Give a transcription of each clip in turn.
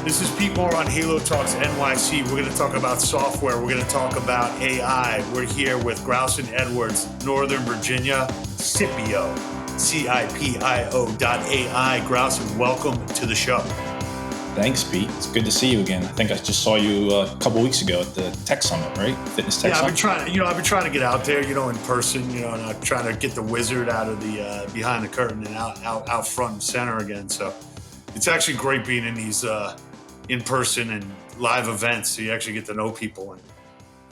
This is Pete Moore on Halo Talks NYC. We're going to talk about software. We're going to talk about AI. We're here with Growson Edwards, Northern Virginia, CIPIO, CIPIO.ai. Growson, welcome to the show. Thanks, Pete. It's good to see you again. I think I just saw you a couple weeks ago at the Tech Summit, right? Fitness Tech Summit. I've been trying to get out there, in person, and I'm trying to get the wizard out of the behind the curtain and out front and center again. So it's actually great being in these in person and live events, so you actually get to know people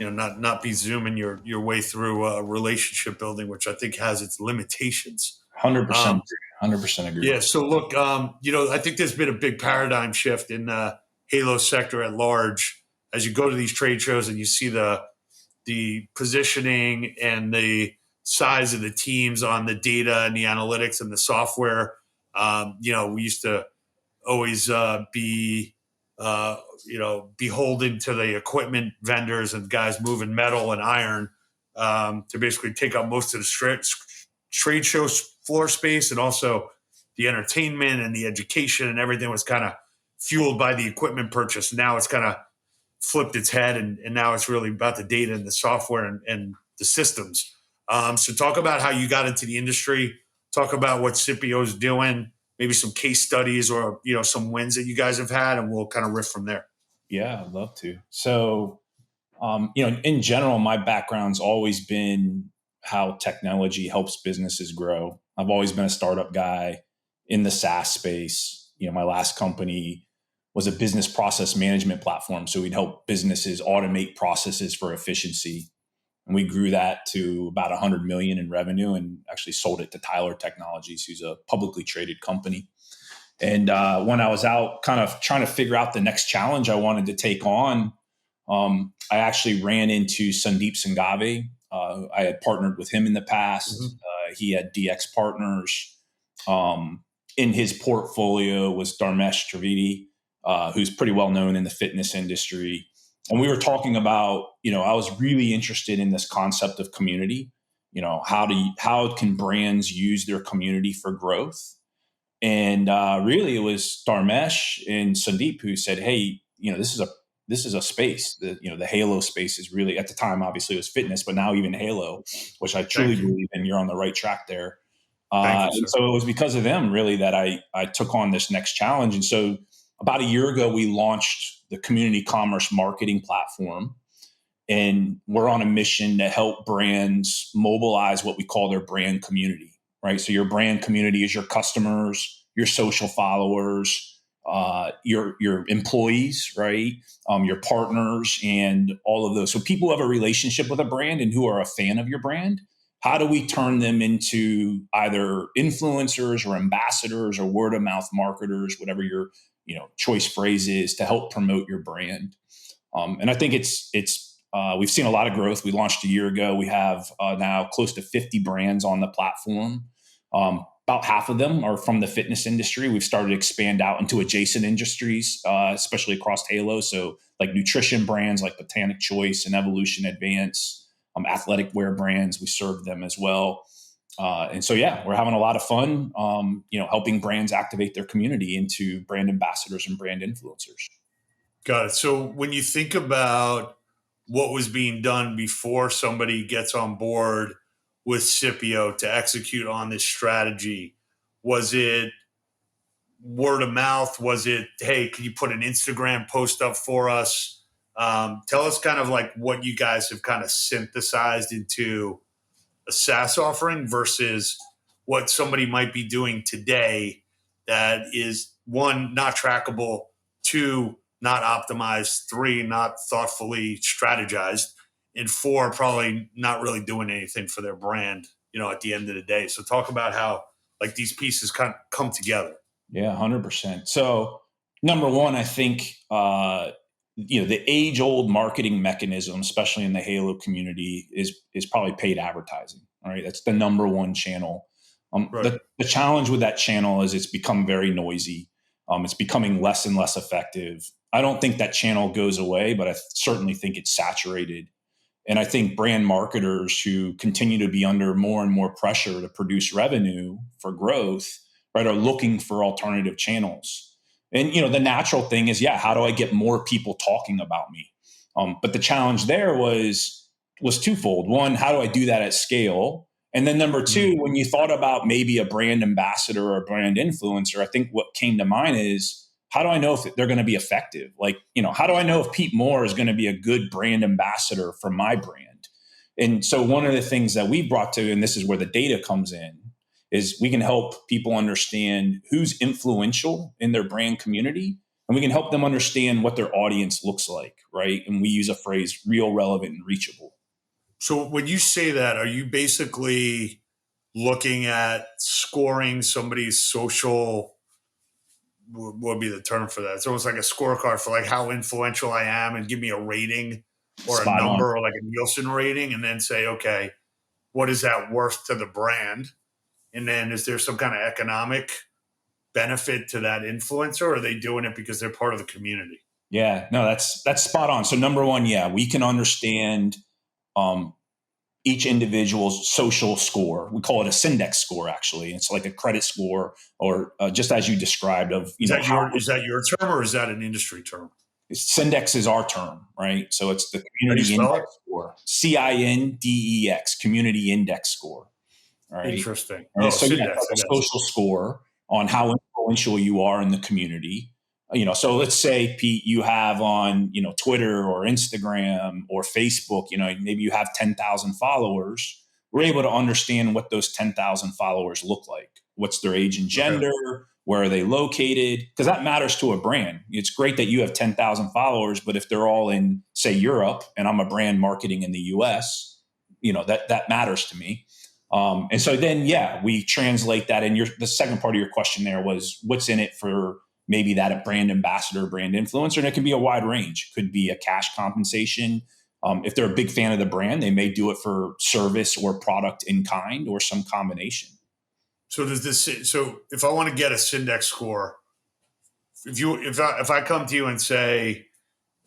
and not be zooming your way through relationship building, which I think has its limitations. 100%. 100% agree. Yeah. So look, I think there's been a big paradigm shift in the Halo sector at large as you go to these trade shows and you see the positioning and the size of the teams on the data and the analytics and the software. We used to always be beholden to the equipment vendors and guys moving metal and iron to basically take up most of the trade show floor space, and also the entertainment and the education and everything was kind of fueled by the equipment purchase. Now it's kind of flipped its head, and now it's really about the data and the software and the systems. So talk about how you got into the industry, talk about what CIPIO is doing, maybe some case studies or, some wins that you guys have had, and we'll kind of riff from there. Yeah, I'd love to. So, in general, my background's always been how technology helps businesses grow. I've always been a startup guy in the SaaS space. My last company was a business process management platform. So we'd help businesses automate processes for efficiency. And we grew that to about 100 million in revenue and actually sold it to Tyler Technologies, who's a publicly traded company. And when I was out kind of trying to figure out the next challenge I wanted to take on, I actually ran into Sandeep Sanghavi. I had partnered with him in the past. Mm-hmm. He had DX Partners. In his portfolio was Dharmesh Trivedi, who's pretty well known in the fitness industry. And we were talking about, I was really interested in this concept of community. How can brands use their community for growth? And really, it was Dharmesh and Sandeep who said, "Hey, this is a space. The Halo space is really, at the time, obviously it was fitness, but now even Halo, which I truly believe in. You're on the right track there." So it was because of them really that I took on this next challenge. And so about a year ago, we launched the community commerce marketing platform, and we're on a mission to help brands mobilize what we call their brand community, right? So your brand community is your customers, your social followers, your employees, right? Your partners and all of those. So people who have a relationship with a brand and who are a fan of your brand, how do we turn them into either influencers or ambassadors or word of mouth marketers, whatever your choice phrase is, to help promote your brand? And I think it's we've seen a lot of growth. We launched a year ago. We have now close to 50 brands on the platform. About half of them are from the fitness industry. We've started to expand out into adjacent industries, especially across Halo. So like nutrition brands like Botanic Choice and Evolution Advance, athletic wear brands, we serve them as well. And so, we're having a lot of fun, helping brands activate their community into brand ambassadors and brand influencers. Got it. So when you think about what was being done before somebody gets on board with CIPIO to execute on this strategy, was it word of mouth? Was it, hey, can you put an Instagram post up for us? Tell us kind of like what you guys have kind of synthesized into a SaaS offering versus what somebody might be doing today that is, one, not trackable, two, not optimized, three, not thoughtfully strategized, and four, probably not really doing anything for their brand, at the end of the day. So talk about how like these pieces kind of come together. Yeah, 100%. So number one, I think, the age-old marketing mechanism, especially in the Halo community, is probably paid advertising. Right, that's the number one channel. Right. The challenge with that channel is it's become very noisy. It's becoming less and less effective. I don't think that channel goes away, but I certainly think it's saturated. And I think brand marketers who continue to be under more and more pressure to produce revenue for growth, right, are looking for alternative channels. And, the natural thing is, how do I get more people talking about me? But the challenge there was twofold. One, how do I do that at scale? And then number two, when you thought about maybe a brand ambassador or a brand influencer, I think what came to mind is, how do I know if they're going to be effective? Like, how do I know if Pete Moore is going to be a good brand ambassador for my brand? And so one of the things that we brought to, and this is where the data comes in, is we can help people understand who's influential in their brand community, and we can help them understand what their audience looks like, right? And we use a phrase, real, relevant, and reachable. So when you say that, are you basically looking at scoring somebody's social, what would be the term for that? It's almost like a scorecard for like how influential I am, and give me a rating or a Spot on. number or like a Nielsen rating, and then say, okay, what is that worth to the brand? And then is there some kind of economic benefit to that influencer, or are they doing it because they're part of the community? Yeah, no, that's spot on. So number one, we can understand each individual's social score. We call it a Syndex score, actually. It's like a credit score, or just as you described of, Is that your term, or is that an industry term? Syndex is our term, right? So it's the How do you community spell index it? score, CINDEX, community index score. All right. Interesting. And Oh, so it's Syndex. like a social score on how influential you are in the community. So let's say, Pete, you have on, Twitter or Instagram or Facebook, maybe you have 10,000 followers. We're able to understand what those 10,000 followers look like. What's their age and gender? Okay. Where are they located? Because that matters to a brand. It's great that you have 10,000 followers, but if they're all in, say, Europe, and I'm a brand marketing in the US, that matters to me. And so then, we translate that. And the second part of your question there was, what's in it for maybe that brand ambassador, brand influencer? And it can be a wide range. It could be a cash compensation. If they're a big fan of the brand, they may do it for service or product in kind, or some combination. So if I want to get a Syndex score, if I come to you and say,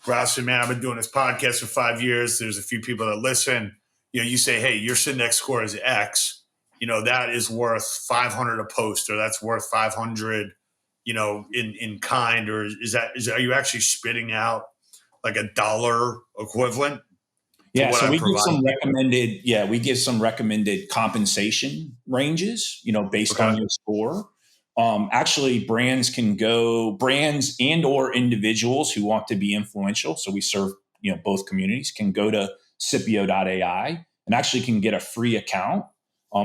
Growson, man, I've been doing this podcast for 5 years. There's a few people that listen. You say, hey, your Syndex score is X. That is worth 500 a post, or that's worth 500, in kind, or are you actually spitting out like a dollar equivalent? Yeah, so we give some recommended compensation ranges, based on your score. Actually, brands and or individuals who want to be influential. So we serve, both communities, can go to CIPIO.ai and actually can get a free account.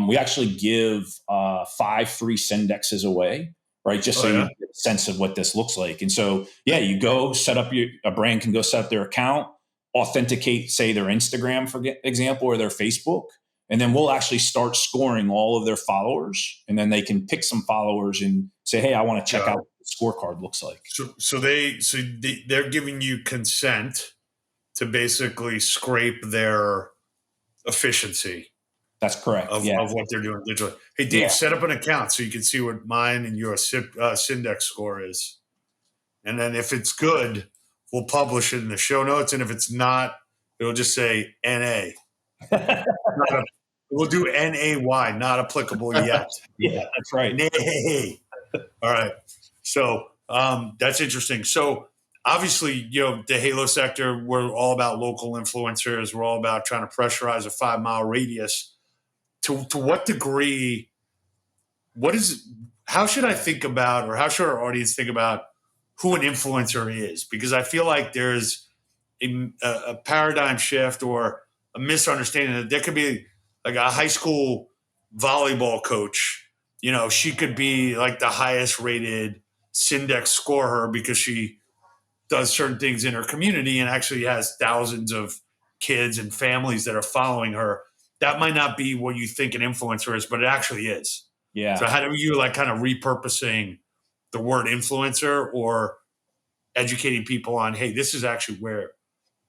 We actually give 5 free Syndexes away, right? Just so you get a sense of what this looks like. And so, you go set up a brand can go set up their account, authenticate, say, their Instagram, for example, or their Facebook. And then we'll actually start scoring all of their followers. And then they can pick some followers and say, hey, I want to check out what the scorecard looks like. So they're giving you consent to basically scrape their efficiency. That's correct. Of what they're doing digitally. Hey, Dave, set up an account so you can see what mine and your Syndex score is. And then if it's good, we'll publish it in the show notes. And if it's not, it'll just say NA. We'll do NAY, not applicable yet. Yeah, that's right. Nay. All right. So that's interesting. So obviously, the Halo sector, we're all about local influencers. We're all about trying to pressurize a 5-mile radius. To what degree, how should I think about, or how should our audience think about who an influencer is? Because I feel like there's a paradigm shift or a misunderstanding that there could be like a high school volleyball coach. She could be like the highest rated Syndex scorer because she does certain things in her community and actually has thousands of kids and families that are following her. That might not be what you think an influencer is, but it actually is. Yeah. So how do you kind of repurposing the word influencer, or educating people on, hey, this is actually where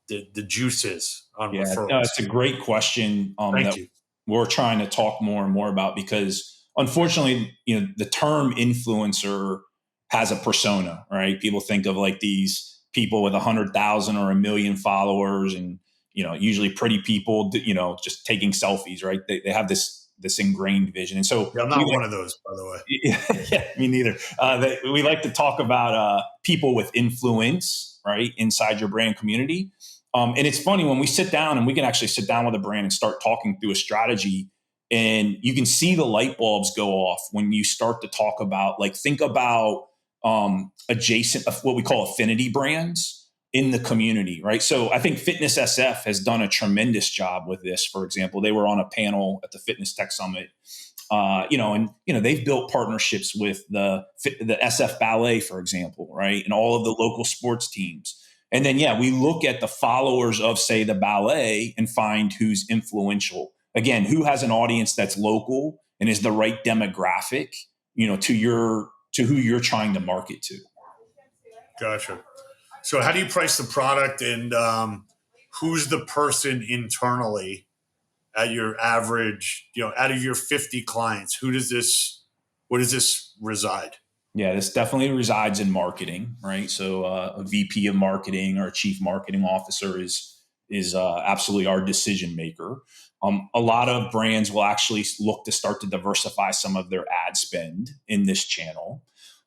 the juice is on referrals? No, it's a great question. Thank you. We're trying to talk more and more about, because unfortunately, the term influencer has a persona, right? People think of like these people with 100,000 or 1 million followers, and usually pretty people, just taking selfies, right? They have this this ingrained vision. And so Yeah, I'm not one of those, by the way. yeah, me neither. We like to talk about people with influence, right, inside your brand community. And it's funny when we sit down, and we can actually sit down with a brand and start talking through a strategy, and you can see the light bulbs go off when you start to talk about, like, think about adjacent, what we call affinity brands in the community, right? So I think Fitness SF has done a tremendous job with this. For example, they were on a panel at the Fitness Tech Summit, they've built partnerships with the SF Ballet, for example, right, and all of the local sports teams. And then, we look at the followers of, say, the ballet and find who's influential. Again, who has an audience that's local and is the right demographic, to who you're trying to market to. Gotcha. So how do you price the product, and who's the person internally at your average, out of your 50 clients, where does this reside? Yeah, this definitely resides in marketing, right? So a VP of marketing or a chief marketing officer is absolutely our decision maker. A lot of brands will actually look to start to diversify some of their ad spend in this channel.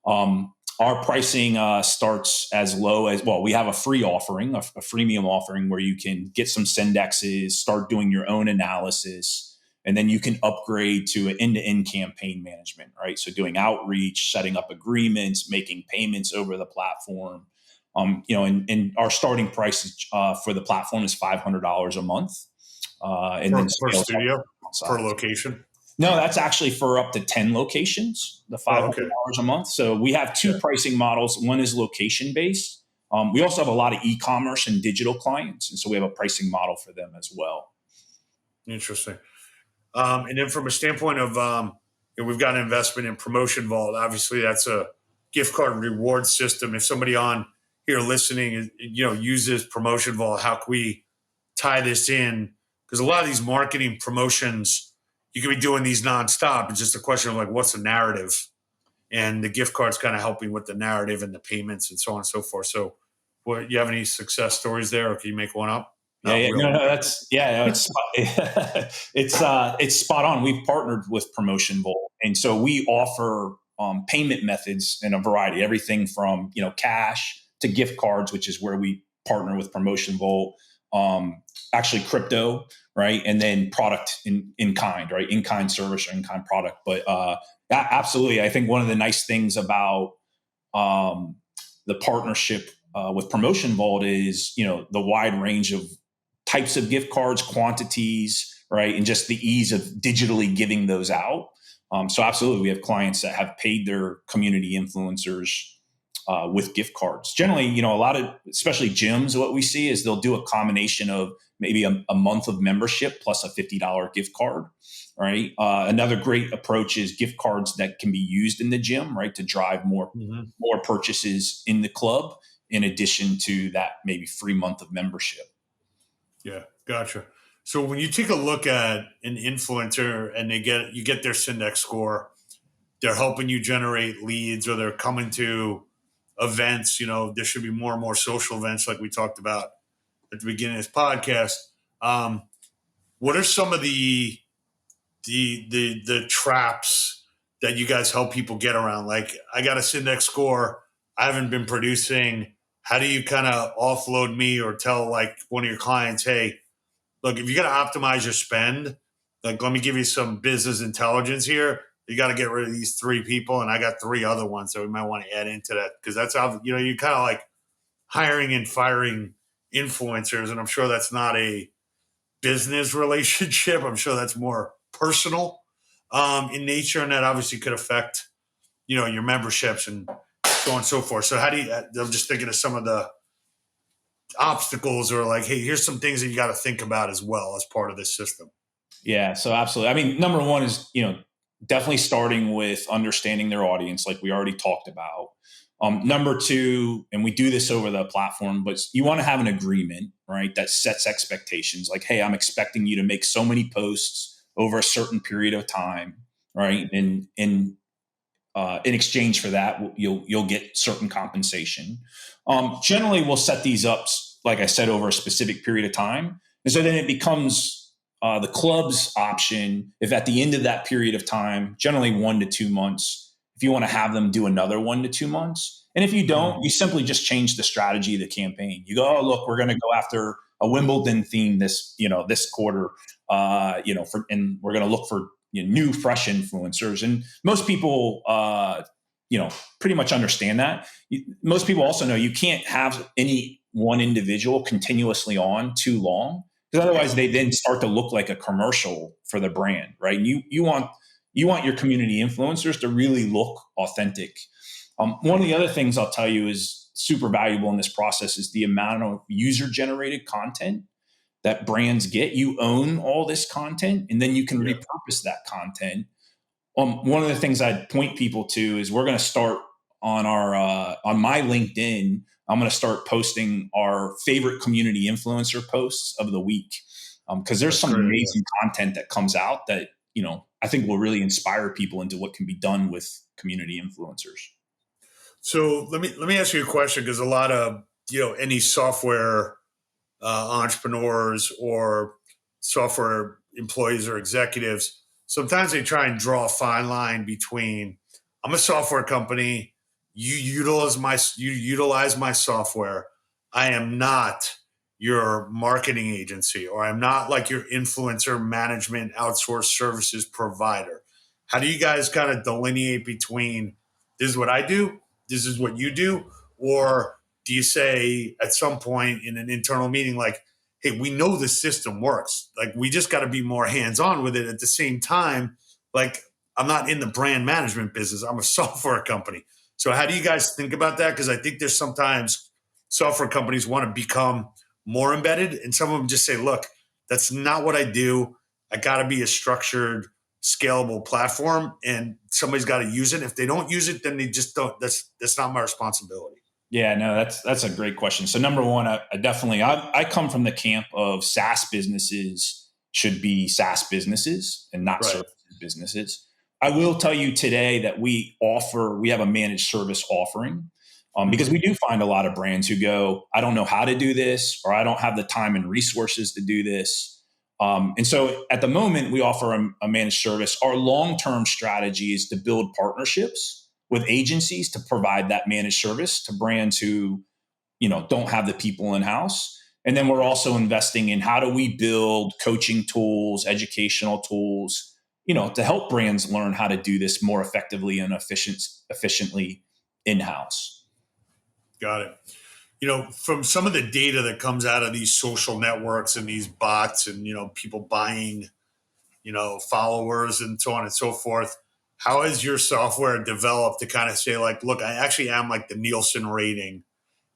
Our pricing starts as low as, we have a free offering, a freemium offering, where you can get some Syndexes, start doing your own analysis, and then you can upgrade to an end-to-end campaign management, right? So doing outreach, setting up agreements, making payments over the platform. And our starting price for the platform is $500 a month. And then Per studio, per location? No, that's actually for up to 10 locations, the $500 a month. So we have two pricing models. One is location based. We also have a lot of e-commerce and digital clients. And so we have a pricing model for them as well. Interesting. And then from a standpoint of, we've got an investment in Promotion Vault. Obviously, that's a gift card reward system. If somebody on here listening, uses Promotion Vault, how can we tie this in? Because a lot of these marketing promotions, you could be doing these nonstop. It's just a question of, like, what's the narrative? And the gift card's kind of helping with the narrative and the payments and so on and so forth. So, you have any success stories there, or can you make one up? It's spot on. We've partnered with Promotion Vault, and so we offer payment methods in a variety, everything from cash to gift cards, which is where we partner with Promotion Vault. Actually, crypto, right, and then product in kind, right, in kind service or in kind product. But absolutely, I think one of the nice things about the partnership with Promotion Vault is the wide range of types of gift cards, quantities, right? And just the ease of digitally giving those out. So absolutely, we have clients that have paid their community influencers with gift cards. Generally, a lot of, especially gyms, what we see is they'll do a combination of maybe a month of membership plus a $50 gift card, right? Another great approach is gift cards that can be used in the gym, right? To drive more purchases in the club, in addition to that maybe free month of membership. Yeah, gotcha. So when you take a look at an influencer and you get their Syndex score, they're helping you generate leads, or they're coming to events. There should be more and more social events, like we talked about at the beginning of this podcast. What are some of the traps that you guys help people get around? Like, I got a Syndex score, I haven't been producing. How do you kind of offload me, or tell, like, one of your clients, hey, look, if you got to optimize your spend, like, let me give you some business intelligence here. You got to get rid of these 3 people, and I got 3 other ones that we might want to add into that, because that's how, you're kind of like hiring and firing influencers, and I'm sure that's not a business relationship. I'm sure that's more personal in nature, and that obviously could affect your memberships and so on and so forth. So how do you? I'm just thinking of some of the obstacles, or like, hey, here's some things that you got to think about as well as part of this system. Yeah, so absolutely. I mean, number one is definitely starting with understanding their audience, like we already talked about. Number two, and we do this over the platform, but you want to have an agreement, right, that sets expectations. Like, hey, I'm expecting you to make so many posts over a certain period of time, right? And in exchange for that, you'll get certain compensation. Generally, we'll set these up, like I said, over a specific period of time, and so then it becomes The club's option, if at the end of that period of time, generally 1 to 2 months, if you want to have them do another 1 to 2 months. And if you don't, you simply just change the strategy of the campaign. You go, oh, look, we're going to go after a Wimbledon theme this quarter, and we're going to look for new, fresh influencers. And most people, pretty much understand that. Most people also know you can't have any one individual continuously on too long, because otherwise they then start to look like a commercial for the brand, right? You want your community influencers to really look authentic. One of the other things I'll tell you is super valuable in this process is the amount of user generated content that brands get. You own all this content, and then you can repurpose that content. One of the things I'd point people to is we're going to start on on my LinkedIn. I'm going to start posting our favorite community influencer posts of the week, because there's some amazing content that comes out that I think will really inspire people into what can be done with community influencers. So let me ask you a question, because a lot of any software entrepreneurs or software employees or executives, sometimes they try and draw a fine line between, I'm a software company, you utilize my software, I am not your marketing agency, or I'm not like your influencer management outsourced services provider. How do you guys kind of delineate between, this is what I do, this is what you do? Or do you say at some point in an internal meeting, like, hey, we know the system works, like we just got to be more hands-on with it? At the same time, like, I'm not in the brand management business, I'm a software company. So how do you guys think about that? Because I think there's sometimes software companies want to become more embedded, and some of them just say, look, that's not what I do. I got to be a structured, scalable platform, and somebody's got to use it. If they don't use it, then they just don't. That's not my responsibility. Yeah, no, that's a great question. So number one, I come from the camp of SaaS businesses should be SaaS businesses and not services businesses. I will tell you today that we have a managed service offering, because we do find a lot of brands who go, I don't know how to do this, or I don't have the time and resources to do this. And so at the moment, we offer a managed service. Our long-term strategy is to build partnerships with agencies to provide that managed service to brands who, don't have the people in-house. And then we're also investing in how do we build coaching tools, educational tools, to help brands learn how to do this more effectively and efficiently in-house. Got it. From some of the data that comes out of these social networks and these bots and, people buying, followers and so on and so forth, how has your software developed to kind of say, like, look, I actually am like the Nielsen rating,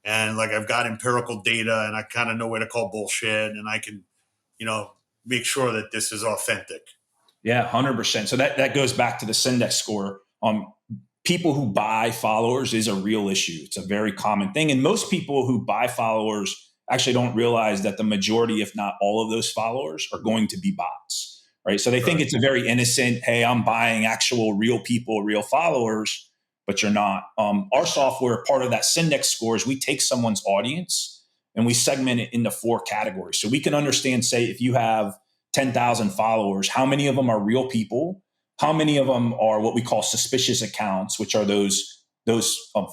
and like I've got empirical data and I kind of know where to call bullshit, and I can, make sure that this is authentic? Yeah, 100%. So that goes back to the Syndex score. People who buy followers is a real issue. It's a very common thing. And most people who buy followers actually don't realize that the majority, if not all of those followers, are going to be bots, right? So they think it's a very innocent, hey, I'm buying actual real people, real followers, but you're not. Our software, part of that Syndex score, is we take someone's audience and we segment it into 4 categories. So we can understand, say, if you have 10,000 followers, how many of them are real people? How many of them are what we call suspicious accounts, which are those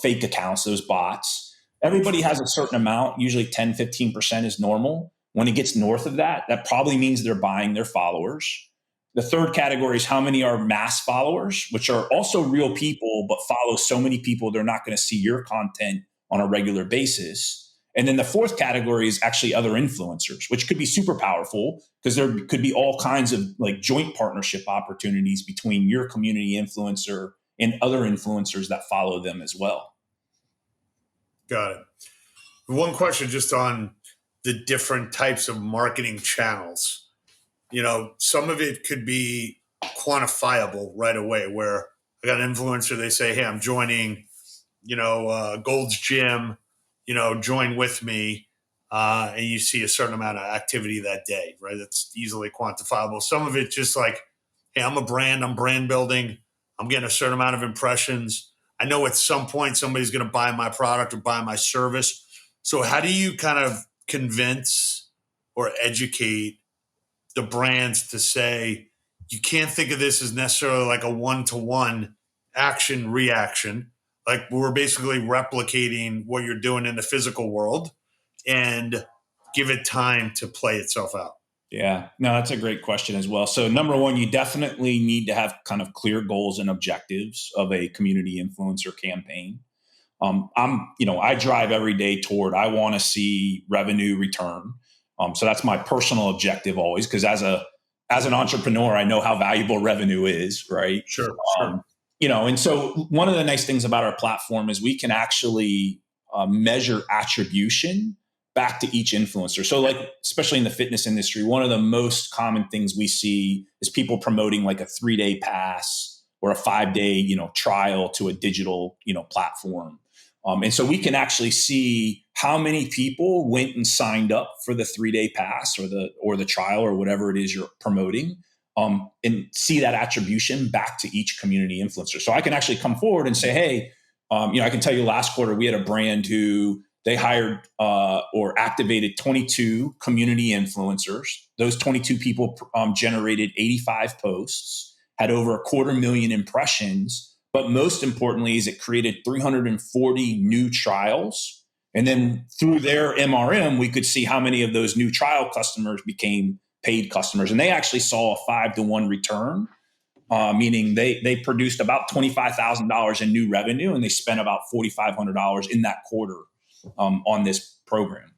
fake accounts, those bots? Everybody has a certain amount, usually 10, 15% is normal. When it gets north of that, that probably means they're buying their followers. The third category is how many are mass followers, which are also real people, but follow so many people they're not going to see your content on a regular basis. And then the fourth category is actually other influencers, which could be super powerful because there could be all kinds of like joint partnership opportunities between your community influencer and other influencers that follow them as well. Got it. One question just on the different types of marketing channels. Some of it could be quantifiable right away, where I got an influencer, they say, hey, I'm joining, Gold's Gym, join with me. And you see a certain amount of activity that day, right? That's easily quantifiable. Some of it just like, hey, I'm a brand, I'm brand building, I'm getting a certain amount of impressions. I know at some point somebody's going to buy my product or buy my service. So how do you kind of convince or educate the brands to say, you can't think of this as necessarily like a one-to-one action reaction. Like we're basically replicating what you're doing in the physical world and give it time to play itself out. Yeah, no, that's a great question as well. So, number one, you definitely need to have kind of clear goals and objectives of a community influencer campaign. I drive every day toward, I want to see revenue return. So that's my personal objective always, because as an entrepreneur, I know how valuable revenue is, right? Sure, Um, sure. and so one of the nice things about our platform is we can actually measure attribution back to each influencer. So, like, especially in the fitness industry, one of the most common things we see is people promoting like a 3-day pass or a 5-day, trial to a digital, platform. And so we can actually see how many people went and signed up for the 3-day pass or the trial or whatever it is you're promoting, and see that attribution back to each community influencer. So I can actually come forward and say, hey, I can tell you last quarter we had a brand who they hired or activated 22 community influencers. Those 22 people generated 85 posts, had over 250,000 impressions. But most importantly, is it created 340 new trials. And then through their MRM, we could see how many of those new trial customers became paid customers. And they actually saw a 5-to-1 return, meaning they produced about $25,000 in new revenue, and they spent about $4,500 in that quarter on this program.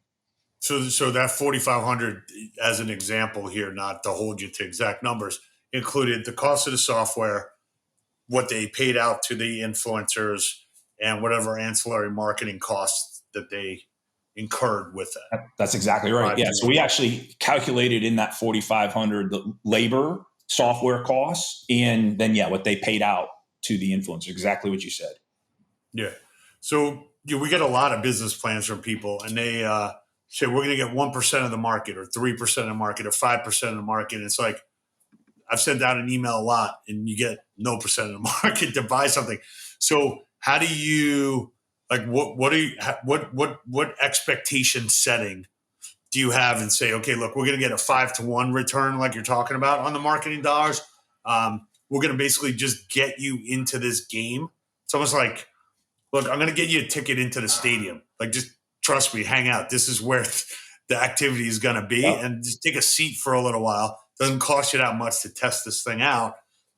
So that 4,500, as an example here, not to hold you to exact numbers, included the cost of the software, what they paid out to the influencers, and whatever ancillary marketing costs that they incurred with that. That's exactly right. Yeah. So we actually calculated in that 4,500 the labor, software costs, and then what they paid out to the influencer. Exactly what you said. Yeah. So we get a lot of business plans from people, and they say we're going to get 1% of the market, or 3% of the market, or 5% of the market. And it's like, I've sent out an email a lot, and you get no percent of the market to buy something. So how do you what expectation setting do you have, and say, okay, look, we're going to get a 5-to-1 return, like you're talking about, on the marketing dollars. We're going to basically just get you into this game. It's almost like, look, I'm going to get you a ticket into the stadium. Like, just trust me, hang out. This is where the activity is going to be, and just take a seat for a little while. Doesn't cost you that much to test this thing out,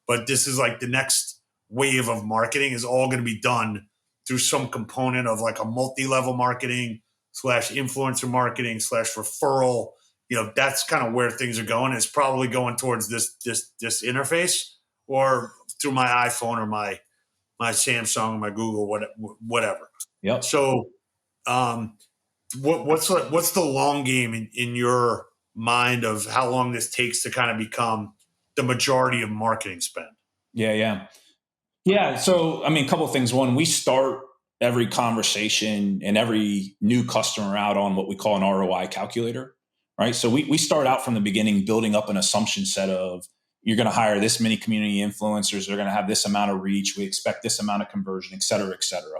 but this is like the next wave of marketing is all going to be done through some component of like a multi-level marketing / influencer marketing / referral. That's kind of where things are going. It's probably going towards this interface, or through my iPhone or my Samsung, my Google, whatever. Yep. So, what's the long game in your mind of how long this takes to kind of become the majority of marketing spend? Yeah. So, a couple of things. One, we start every conversation and every new customer out on what we call an ROI calculator, right? So we start out from the beginning building up an assumption set of, you're going to hire this many community influencers, they're going to have this amount of reach, we expect this amount of conversion, et cetera, et cetera.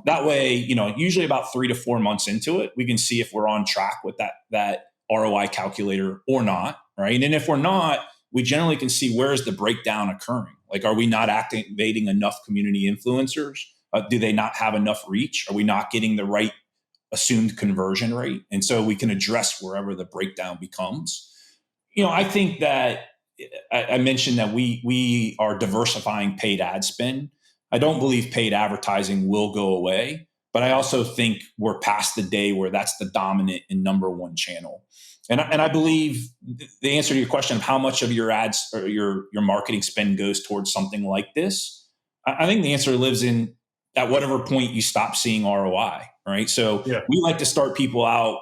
That way, usually about 3 to 4 months into it, we can see if we're on track with that ROI calculator or not, right? And if we're not, we generally can see where is the breakdown occurring. Like, are we not activating enough community influencers? Do they not have enough reach? Are we not getting the right assumed conversion rate? And so we can address wherever the breakdown becomes. I think that I mentioned that we are diversifying paid ad spend. I don't believe paid advertising will go away, but I also think we're past the day where that's the dominant and number one channel. And I believe the answer to your question of how much of your ads or your marketing spend goes towards something like this, I think the answer lives in at whatever point you stop seeing ROI, right? So we like to start people out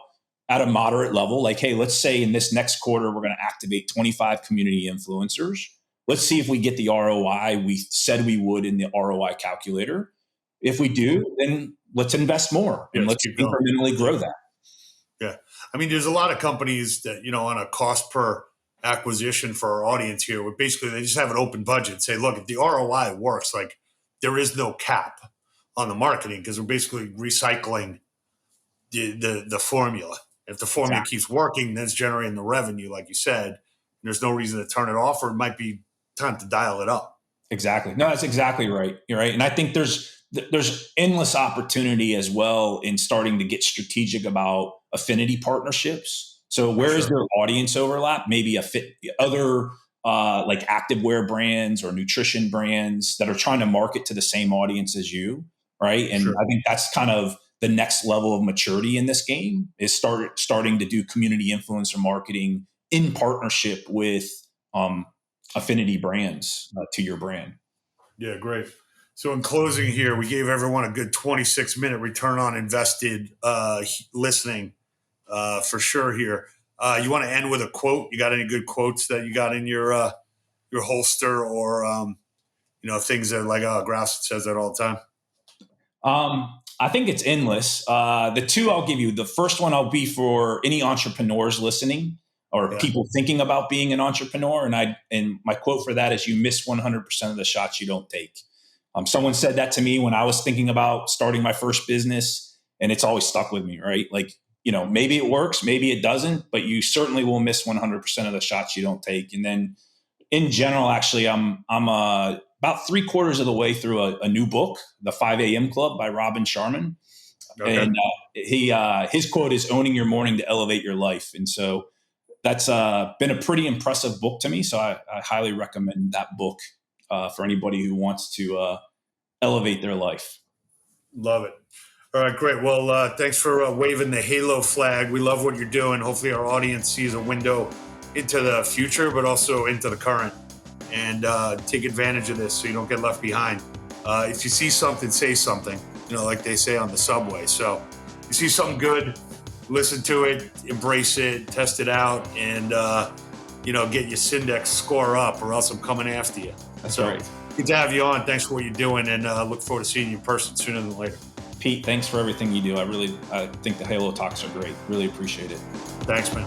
at a moderate level. Like, hey, let's say in this next quarter, we're going to activate 25 community influencers. Let's see if we get the ROI we said we would in the ROI calculator. If we do, then let's invest more and let's incrementally grow that. Yeah. There's a lot of companies that, on a cost per acquisition for our audience here, where basically they just have an open budget, say, look, if the ROI works, like, there is no cap on the marketing, because we're basically recycling the formula. If the formula keeps working, then it's generating the revenue, like you said. there's no reason to turn it off, or it might be time to dial it up. Exactly. No, that's exactly right. You're right. And I think there's endless opportunity as well in starting to get strategic about affinity partnerships. So where is there audience overlap? Maybe other like activewear brands or nutrition brands that are trying to market to the same audience as you, right? And I think that's kind of the next level of maturity in this game, is starting to do community influencer marketing in partnership with affinity brands to your brand. Yeah, great. So in closing here, we gave everyone a good 26-minute return on invested listening for sure here. You want to end with a quote? You got any good quotes that you got in your holster, or things that like Growson says that all the time? I think it's endless. The two I'll give you. The first one I'll be for any entrepreneurs listening or people thinking about being an entrepreneur. And my quote for that is, you miss 100% of the shots you don't take. Someone said that to me when I was thinking about starting my first business, and it's always stuck with me, right? Like, maybe it works, maybe it doesn't, but you certainly will miss 100% of the shots you don't take. And then in general, actually, I'm about 3/4 of the way through a new book, The 5 a.m. Club by Robin Sharman. Okay. And his quote is, owning your morning to elevate your life. And so that's been a pretty impressive book to me. So I highly recommend that book for anybody who wants to elevate their life. Love it. All right, great. Well, thanks for waving the Halo flag. We love what you're doing. Hopefully our audience sees a window into the future, but also into the current, and take advantage of this so you don't get left behind. If you see something, say something, like they say on the subway. So you see something good, listen to it, embrace it, test it out, and get your Syndex score up, or else I'm coming after you. That's right. Good to have you on. Thanks for what you're doing, and look forward to seeing you in person sooner than later. Pete, thanks for everything you do. I think the Halo Talks are great. Really appreciate it. Thanks, man.